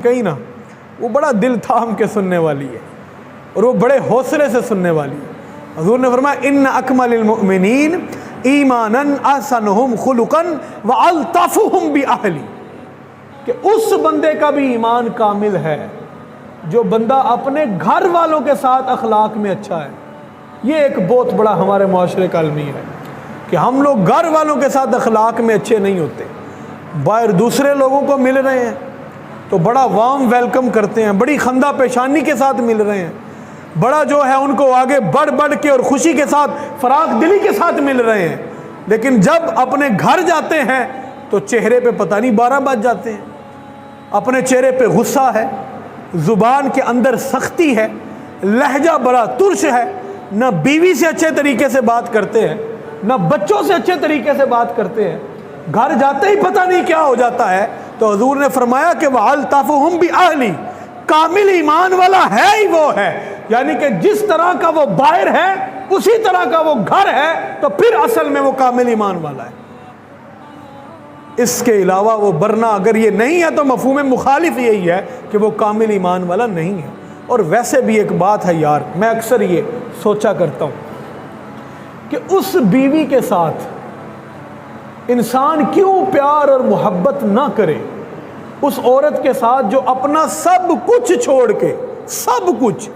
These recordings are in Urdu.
کہیں نا وہ بڑا دل تھام کے سننے والی ہے اور وہ بڑے حوصلے سے سننے والی ہے۔ حضور نے فرمایا ان اکمل المؤمنین ایمانا احسنہم خلقا والطفہم باہلی، کہ اس بندے کا بھی ایمان کامل ہے جو بندہ اپنے گھر والوں کے ساتھ اخلاق میں اچھا ہے۔ یہ ایک بہت بڑا ہمارے معاشرے کا المیہ ہے کہ ہم لوگ گھر والوں کے ساتھ اخلاق میں اچھے نہیں ہوتے، باہر دوسرے لوگوں کو مل رہے ہیں تو بڑا وارم ویلکم کرتے ہیں، بڑی خندہ پیشانی کے ساتھ مل رہے ہیں، بڑا جو ہے ان کو آگے بڑھ بڑھ کے اور خوشی کے ساتھ فراخ دلی کے ساتھ مل رہے ہیں، لیکن جب اپنے گھر جاتے ہیں تو چہرے پہ پتہ نہیں 12 بج جاتے ہیں، اپنے چہرے پہ غصہ ہے، زبان کے اندر سختی ہے، لہجہ بڑا ترش ہے، نہ بیوی سے اچھے طریقے سے بات کرتے ہیں، نہ بچوں سے اچھے طریقے سے بات کرتے ہیں، گھر جاتے ہی پتہ نہیں کیا ہو جاتا ہے۔ تو حضور نے فرمایا کہ وَأَلْطَفُهُمْ بِأَهْلِ، کامل ایمان والا ہے ہی وہ ہے، یعنی کہ جس طرح کا وہ باہر ہے اسی طرح کا وہ گھر ہے، تو پھر اصل میں وہ کامل ایمان والا ہے۔ اس کے علاوہ وہ ورنہ اگر یہ نہیں ہے تو مفہوم مخالف یہی ہے کہ وہ کامل ایمان والا نہیں ہے۔ اور ویسے بھی ایک بات ہے یار، میں اکثر یہ سوچا کرتا ہوں کہ اس بیوی کے ساتھ انسان کیوں پیار اور محبت نہ کرے، اس عورت کے ساتھ جو اپنا سب کچھ چھوڑ کے، سب کچھ،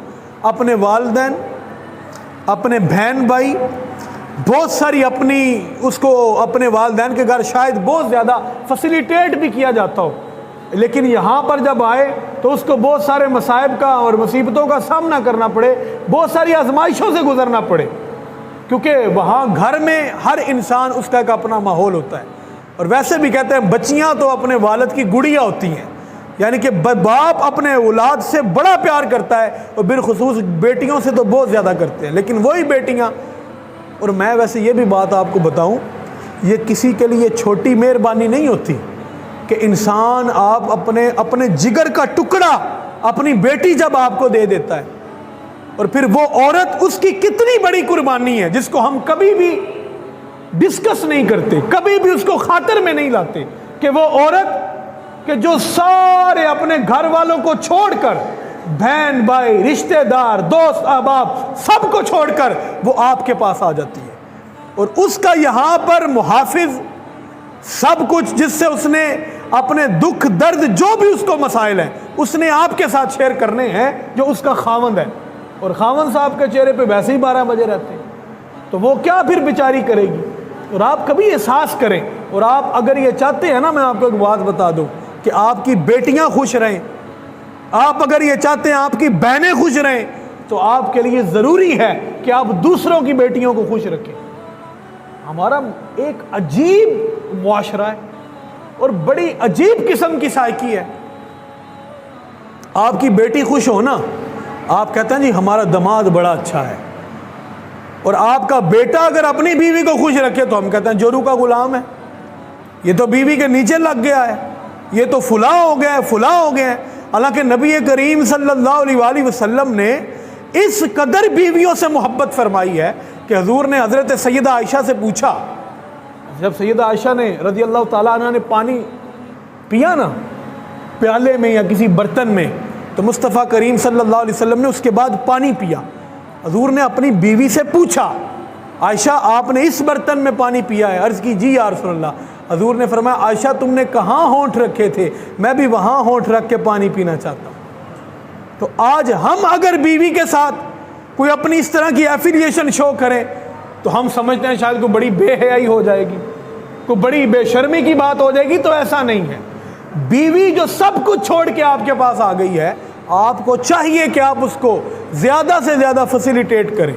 اپنے والدین، اپنے بہن بھائی، بہت ساری اپنی اس کو اپنے والدین کے گھر شاید بہت زیادہ فیسیلیٹیٹ بھی کیا جاتا ہو، لیکن یہاں پر جب آئے تو اس کو بہت سارے مصائب کا اور مصیبتوں کا سامنا کرنا پڑے، بہت ساری آزمائشوں سے گزرنا پڑے، کیونکہ وہاں گھر میں ہر انسان اس کا ایک اپنا ماحول ہوتا ہے۔ اور ویسے بھی کہتے ہیں بچیاں تو اپنے والد کی گڑیا ہوتی ہیں، یعنی کہ باپ اپنے اولاد سے بڑا پیار کرتا ہے اور بالخصوص بیٹیوں سے تو بہت زیادہ کرتے ہیں، لیکن وہی بیٹیاں، اور میں ویسے یہ بھی بات آپ کو بتاؤں، یہ کسی کے لیے چھوٹی مہربانی نہیں ہوتی کہ انسان آپ اپنے جگر کا ٹکڑا اپنی بیٹی جب آپ کو دے دیتا ہے، اور پھر وہ عورت اس کی کتنی بڑی قربانی ہے جس کو ہم کبھی بھی ڈسکس نہیں کرتے، کبھی بھی اس کو خاطر میں نہیں لاتے، کہ وہ عورت کہ جو سارے اپنے گھر والوں کو چھوڑ کر، بہن بھائی، رشتہ دار، دوست احباب، سب کو چھوڑ کر وہ آپ کے پاس آ جاتی ہے، اور اس کا یہاں پر محافظ، سب کچھ جس سے اس نے اپنے دکھ درد جو بھی اس کو مسائل ہیں اس نے آپ کے ساتھ شیئر کرنے ہیں، جو اس کا خاوند ہے، اور خاوند صاحب کے چہرے پہ ویسے ہی 12 بجے رہتے ہیں، تو وہ کیا پھر بیچاری کرے گی۔ اور آپ کبھی احساس کریں، اور آپ اگر یہ چاہتے ہیں نا، میں آپ کو ایک بات بتا دوں کہ آپ کی بیٹیاں خوش رہیں، آپ اگر یہ چاہتے ہیں آپ کی بہنیں خوش رہیں، تو آپ کے لیے ضروری ہے کہ آپ دوسروں کی بیٹیوں کو خوش رکھیں۔ ہمارا ایک عجیب معاشرہ ہے اور بڑی عجیب قسم کی سائیکی ہے۔ آپ کی بیٹی خوش ہو نا، آپ کہتے ہیں جی ہمارا داماد بڑا اچھا ہے، اور آپ کا بیٹا اگر اپنی بیوی کو خوش رکھے تو ہم کہتے ہیں جورو کا غلام ہے، یہ تو بیوی کے نیچے لگ گیا ہے، یہ تو فلاں ہو گیا ہے، فلاں ہو گیا ہے۔ حالانکہ نبی کریم صلی اللہ علیہ وآلہ وسلم نے اس قدر بیویوں سے محبت فرمائی ہے کہ حضور نے حضرت سیدہ عائشہ سے پوچھا، جب سیدہ عائشہ نے رضی اللہ تعالیٰ عنہ نے پانی پیا نا پیالے میں یا کسی برتن میں، تو مصطفیٰ کریم صلی اللہ علیہ وسلم نے اس کے بعد پانی پیا، حضور نے اپنی بیوی سے پوچھا عائشہ آپ نے اس برتن میں پانی پیا ہے؟ عرض کی جی یا رسول اللہ۔ حضور نے فرمایا عائشہ تم نے کہاں ہونٹ رکھے تھے، میں بھی وہاں ہونٹ رکھ کے پانی پینا چاہتا ہوں۔ تو آج ہم اگر بیوی کے ساتھ کوئی اپنی اس طرح کی ایفیلیشن شو کریں تو ہم سمجھتے ہیں شاید کوئی بڑی بے حیائی ہو جائے گی، کوئی بڑی بے شرمی کی بات ہو جائے گی، تو ایسا نہیں ہے۔ بیوی جو سب کچھ چھوڑ کے آپ کے پاس آ گئی ہے، آپ کو چاہیے کہ آپ اس کو زیادہ سے زیادہ فیسیلیٹیٹ کریں،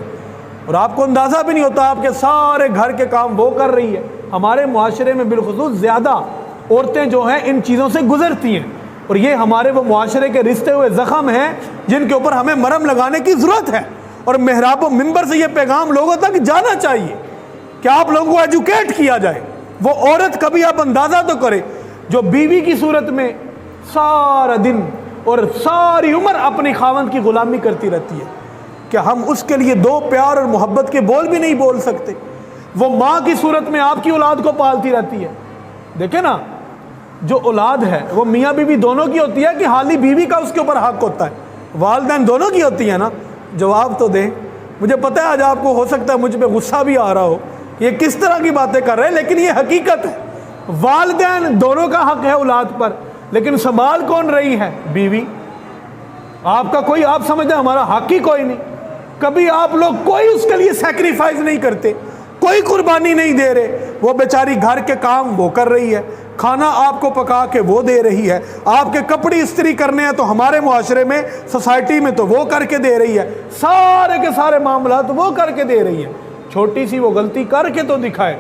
اور آپ کو اندازہ بھی نہیں ہوتا آپ کے سارے گھر کے کام وہ کر رہی ہے۔ ہمارے معاشرے میں بالخصوص زیادہ عورتیں جو ہیں ان چیزوں سے گزرتی ہیں، اور یہ ہمارے وہ معاشرے کے رشتے ہوئے زخم ہیں جن کے اوپر ہمیں مرہم لگانے کی ضرورت ہے، اور محراب و منبر سے یہ پیغام لوگوں تک جانا چاہیے کہ آپ لوگوں کو ایجوکیٹ کیا جائے۔ وہ عورت کبھی آپ اندازہ تو کرے جو بیوی کی صورت میں سارا دن اور ساری عمر اپنی خاوند کی غلامی کرتی رہتی ہے، کہ ہم اس کے لیے دو پیار اور محبت کے بول بھی نہیں بول سکتے۔ وہ ماں کی صورت میں آپ کی اولاد کو پالتی رہتی ہے۔ دیکھیں نا، جو اولاد ہے وہ میاں بیوی دونوں کی ہوتی ہے کہ حالی بیوی کا اس کے اوپر حق ہوتا ہے؟ والدین دونوں کی ہوتی ہیں نا؟ جواب تو دیں۔ مجھے پتہ ہے آج آپ کو ہو سکتا ہے مجھ پہ غصہ بھی آ رہا ہو، یہ کس طرح کی باتیں کر رہے ہیں، لیکن یہ حقیقت ہے۔ والدین دونوں کا حق ہے اولاد پر، لیکن سنبھال کون رہی ہے؟ بیوی۔ آپ کا کوئی، آپ سمجھتے ہیں ہمارا حق ہی کوئی نہیں؟ کبھی آپ لوگ کوئی اس کے لیے سیکریفائز نہیں کرتے، کوئی قربانی نہیں دے رہے۔ وہ بیچاری گھر کے کام وہ کر رہی ہے، کھانا آپ کو پکا کے وہ دے رہی ہے، آپ کے کپڑے استری کرنے ہیں تو ہمارے معاشرے میں، سوسائٹی میں تو وہ کر کے دے رہی ہے، سارے کے سارے معاملات وہ کر کے دے رہی ہے۔ چھوٹی سی وہ غلطی کر کے تو دکھائے،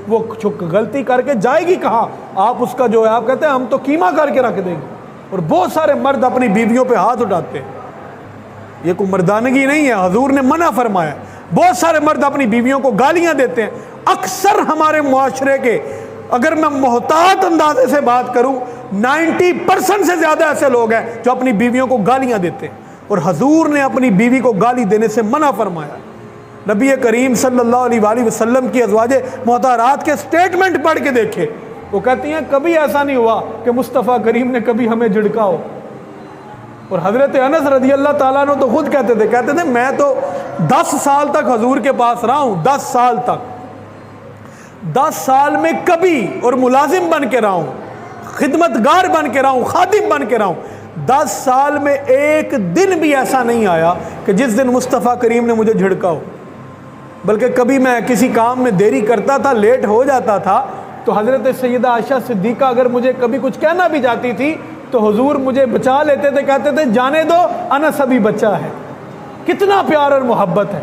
وہ غلطی کر کے جائے گی کہاں؟ آپ اس کا جو ہے آپ کہتے ہیں ہم تو قیمہ کر کے رکھ دیں گے، اور بہت سارے مرد اپنی بیویوں پہ ہاتھ اٹھاتے ہیں۔ یہ کوئی مردانگی نہیں ہے، حضور نے منع فرمایا۔ بہت سارے مرد اپنی بیویوں کو گالیاں دیتے ہیں۔ اکثر ہمارے معاشرے کے، اگر میں محتاط اندازے سے بات کروں، 90% سے زیادہ ایسے لوگ ہیں جو اپنی بیویوں کو گالیاں دیتے ہیں، اور حضور نے اپنی بیوی کو گالی دینے سے منع فرمایا۔ نبی کریم صلی اللہ علیہ وآلہ وسلم کی ازواج مطہرات کے سٹیٹمنٹ پڑھ کے دیکھے، وہ کہتی ہیں کبھی ایسا نہیں ہوا کہ مصطفیٰ کریم نے کبھی ہمیں جھڑکا ہو۔ اور حضرت انس رضی اللہ تعالیٰ عنہ تو خود کہتے تھے میں تو 10 سال تک حضور کے پاس رہا ہوں، 10 سال تک، 10 سال میں کبھی، اور ملازم بن کے رہا ہوں، خدمتگار بن کے رہا ہوں، خادم بن کے رہا ہوں، 10 سال میں ایک دن بھی ایسا نہیں آیا کہ جس دن مصطفیٰ کریم نے مجھے جھڑکا ہو۔ بلکہ کبھی میں کسی کام میں دیری کرتا تھا، لیٹ ہو جاتا تھا، تو حضرت سیدہ عائشہ صدیقہ اگر مجھے کبھی کچھ کہنا بھی جاتی تھی تو حضور مجھے بچا لیتے تھے، کہتے تھے جانے دو، انس ابھی بچہ ہے۔ کتنا پیار اور محبت ہے۔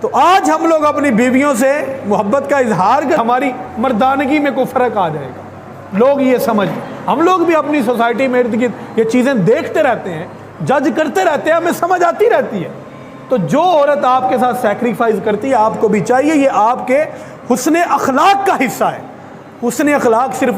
تو آج ہم لوگ اپنی بیویوں سے محبت کا اظہار کر، ہماری مردانگی میں کوئی فرق آ جائے گا، لوگ یہ سمجھ، ہم لوگ بھی اپنی سوسائٹی میں ارد گرد یہ چیزیں دیکھتے رہتے ہیں، جج کرتے رہتے ہیں، ہمیں سمجھ آتی رہتی ہے۔ تو جو عورت آپ کے ساتھ سیکریفائز کرتی ہے، آپ کو بھی چاہیے، یہ آپ کے حسن اخلاق کا حصہ ہے۔ حسن اخلاق صرف